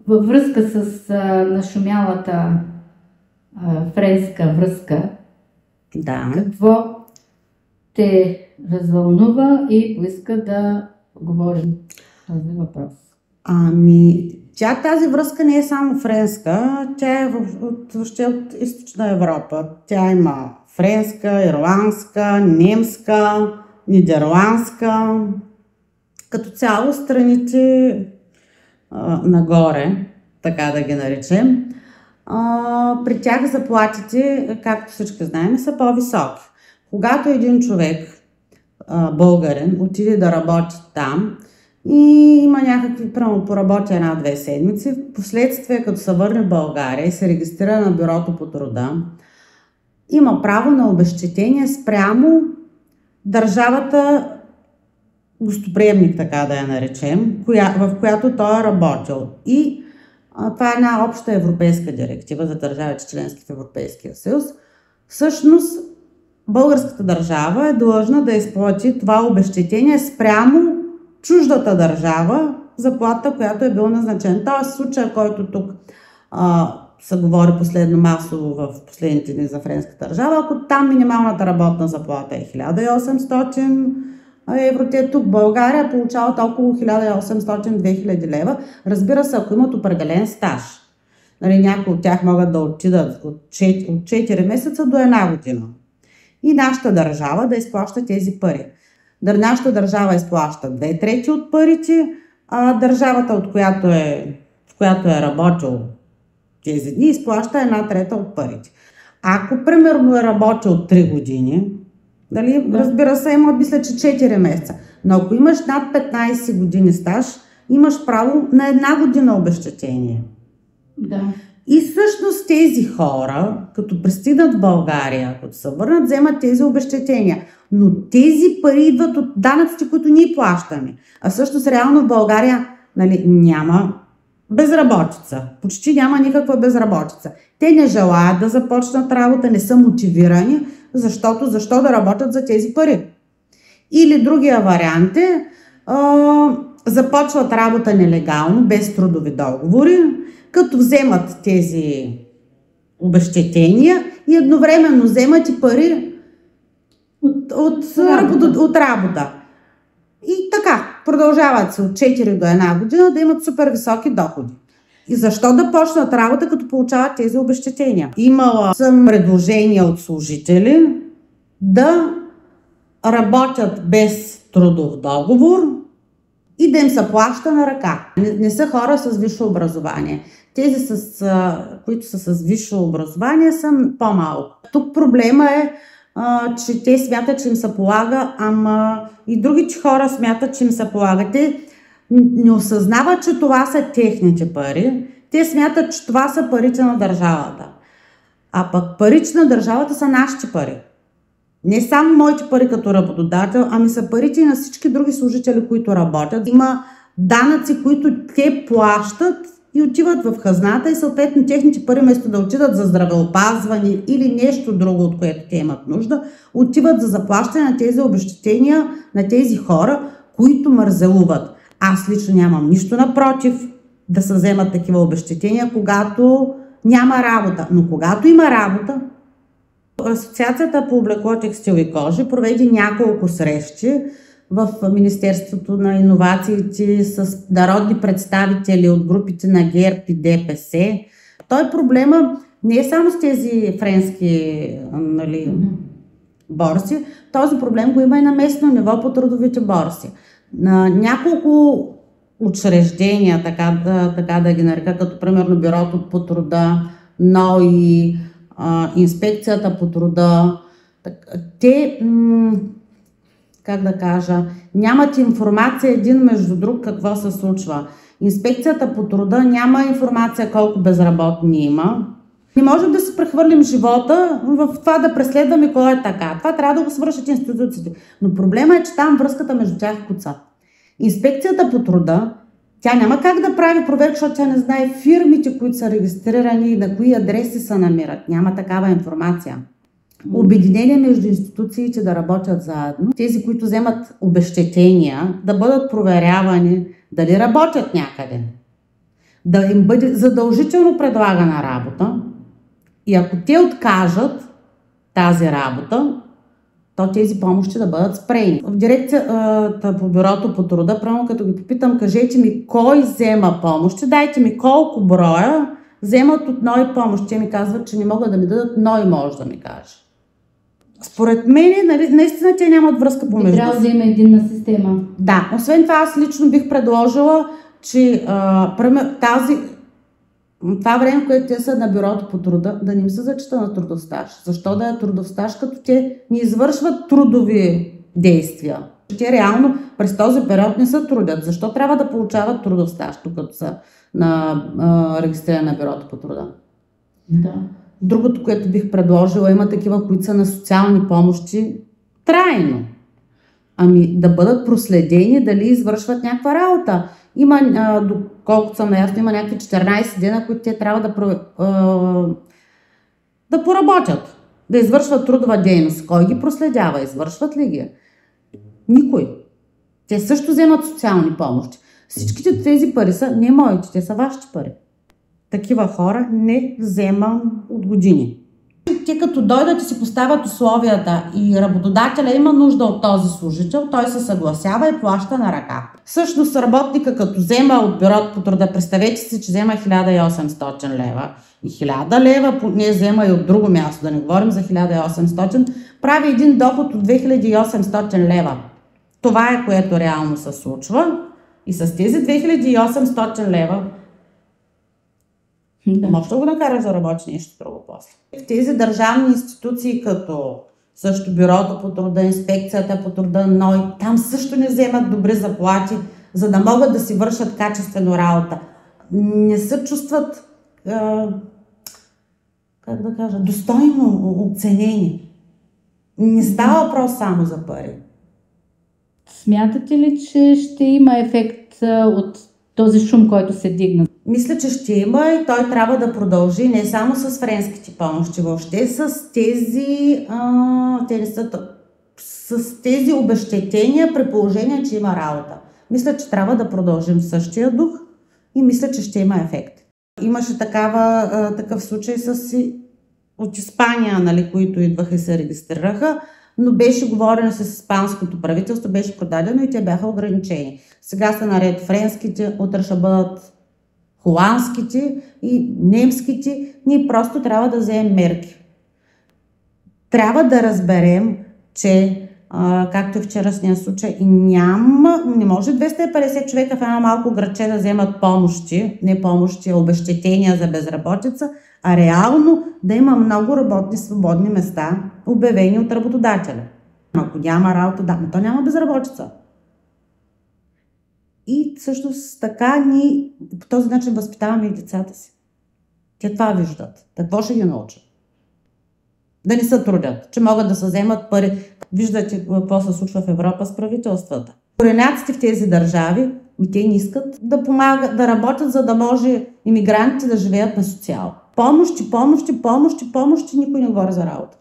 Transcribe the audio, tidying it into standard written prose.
във връзка с нашумялата френска връзка, Да. какво те развълнува и поиска да говорим този въпрос? Тази връзка не е само френска, тя е въобще от източна Европа. Тя има френска, ирландска, немска, нидерландска. Като цяло страните нагоре, така да ги наречем, при тях заплатите, както всички знаем, са по-високи. Когато един човек, българин, отиде да работи там и има някакви, прямо поработи 1-2 седмици, в последствие, като се върне в България и се регистрира на бюрото по труда, има право на обезщетение спрямо държавата гостоприемник, така да я наречем, в която той е работил. И това е една обща европейска директива за държавите членски в Европейския съюз. Всъщност, българската държава е длъжна да изплати това обезщетение спрямо чуждата държава, заплата, която е бил назначен. Тоест, случая, който тук се говори последно масово в последните дни за френската държава, ако там минималната работна заплата е 1800 евро, те тук в България получават около 1800-2000 лева. Разбира се, ако имат определен стаж. Някои от тях могат да отидат от 4 месеца до 1 година. И нашата държава да изплаща тези пари. Нашата държава изплаща 2/3 от парите, а държавата, в която е работил тези дни, изплаща 1/3 от парите. Ако, примерно, е работил 3 години, разбира се, има, мисля, че 4 месеца. Но ако имаш над 15 години стаж, имаш право на 1 година обезщетение. Да. И всъщност тези хора, като пристигнат в България, като се върнат, вземат тези обезщетения. Но тези пари идват от данъците, които ние плащаме. А всъщност реално в България няма безработица. Почти няма никаква безработица. Те не желаят да започнат работа, не са мотивирани, защо да работят за тези пари. Или другия вариант е, започват работа нелегално, без трудови договори, като вземат тези обезщетения и едновременно вземат и пари от работа. И така, продължават се от 4 до 1 година да имат супер високи доходи. И защо да почнат работа, като получават тези обезщетения? Имала съм предложения от служители да работят без трудов договор и да им се плаща на ръка. Не са хора с висше образование. Тези, които са с висше образование, са по-малко. Тук проблема е, че те смятат, че им се полага, ама и другите хора смятат, че им се полага. Те не осъзнават, че това са техните пари. Те смятат, че това са парите на държавата. А пък парите на държавата са нашите пари. Не само моите пари като работодател, ами са парите и на всички други служители, които работят. Има данъци, които те плащат и отиват в хазната и съответно техните пари, вместо да отидат за здравеопазване или нещо друго, от което те имат нужда, отиват за заплащане на тези обезщетения на тези хора, които мързелуват. Аз лично нямам нищо напротив да се вземат такива обезщетения, когато няма работа. Но когато има работа, Асоциацията по облекло, текстил и кожи проведе няколко срещи в Министерството на иновациите с народни представители от групите на ГЕРБ и ДПС. Той проблема не е само с тези френски борси, този проблем го има и на местно ниво по трудовите борси. Няколко учреждения, така да ги нарека, като примерно Бюрото по труда, НОИ, Инспекцията по труда, те, нямат информация един между друг какво се случва. Инспекцията по труда няма информация колко безработни има. Не можем да си прехвърлим живота в това да преследваме кой е така. Това трябва да го свършат институциите. Но проблема е, че там връзката между тях куца. Инспекцията по труда, тя няма как да прави проверка, защото тя не знае фирмите, които са регистрирани и на кои адреси се намират. Няма такава информация. Обединение между институциите да работят заедно. Тези, които вземат обезщетения, да бъдат проверявани дали работят някъде. да им бъде задължително предлагана работа и ако те откажат тази работа, то тези помощи да бъдат спрени. В дирекцията по бюрото по труда, правилно като ги попитам, кажете ми кой взема помощи, дайте ми колко броя вземат от НОИ помощ. Те ми казват, че не могат да ми дадат, НОИ може да ми каже. Според мен, наистина те нямат връзка помежду. Трябва да има единна система. Да, освен това аз лично бих предложила, че това време, което те са на бюрото по труда, да не им се зачита на трудов стаж. Защо да е трудов стаж, като те не извършват трудови действия? Те реално през този период не се трудят. Защо трябва да получават трудов стаж, като са регистрирани на бюрото по труда? Да. Другото, което бих предложила, има такива, които са на социални помощи трайно. Ами да бъдат проследени дали извършват някаква работа. Има, доколкото съм наясно, има някакви 14 дена, които те трябва да поработят, да извършват трудова дейност. Кой ги проследява? Извършват ли ги? Никой. Те също вземат социални помощи. Всичките тези пари са не моите, те са вашите пари. Такива хора не вземам от години. Те като дойдат и си поставят условията и работодателя има нужда от този служител, той се съгласява и плаща на ръка. Всъщност работника като взема от бюрото по труда, представете си, че взема 1800 лева и 1000 лева, не взема и от друго място, да не говорим за 1800, прави един доход от 2800 лева. Това е което реално се случва и с тези 2800 лева може да го накараш да работи нещо друго после. В тези държавни институции, като също бюрото по труда, инспекцията по труда, НОИ, там също не вземат добри заплати, за да могат да си вършат качествено работа. Не се чувстват, достойно оценени. Не става въпрос само за пари. Смятате ли, че ще има ефект от този шум, който се дигна? Мисля, че ще има и той трябва да продължи не само с френските помощи, въобще с тези обезщетения при положение, че има работа. Мисля, че трябва да продължим в същия дух и мисля, че ще има ефект. Имаше такъв случай от Испания, нали, които идваха и се регистрираха, но беше говорено с испанското правителство, беше продадено и те бяха ограничени. Сега са наред френските, утре ще бъдат холандските и немските. Ние просто трябва да вземем мерки. Трябва да разберем, че, както и вчерашния случай, не може 250 човека в едно малко градче да вземат помощи, не помощи, обезщетения за безработица, а реално да има много работни свободни места, обявени от работодателя. Ако няма работа, но то няма безработица. И всъщност така ние по този начин възпитаваме и децата си. Те това виждат. Какво ще ги научат? Да не се трудят, че могат да се вземат пари. Виждате какво се случва в Европа с правителствата. Кореняците в тези държави, те не искат да помагат, да работят, за да може имигрантите да живеят на социал. Помощи, никой не говори за работа.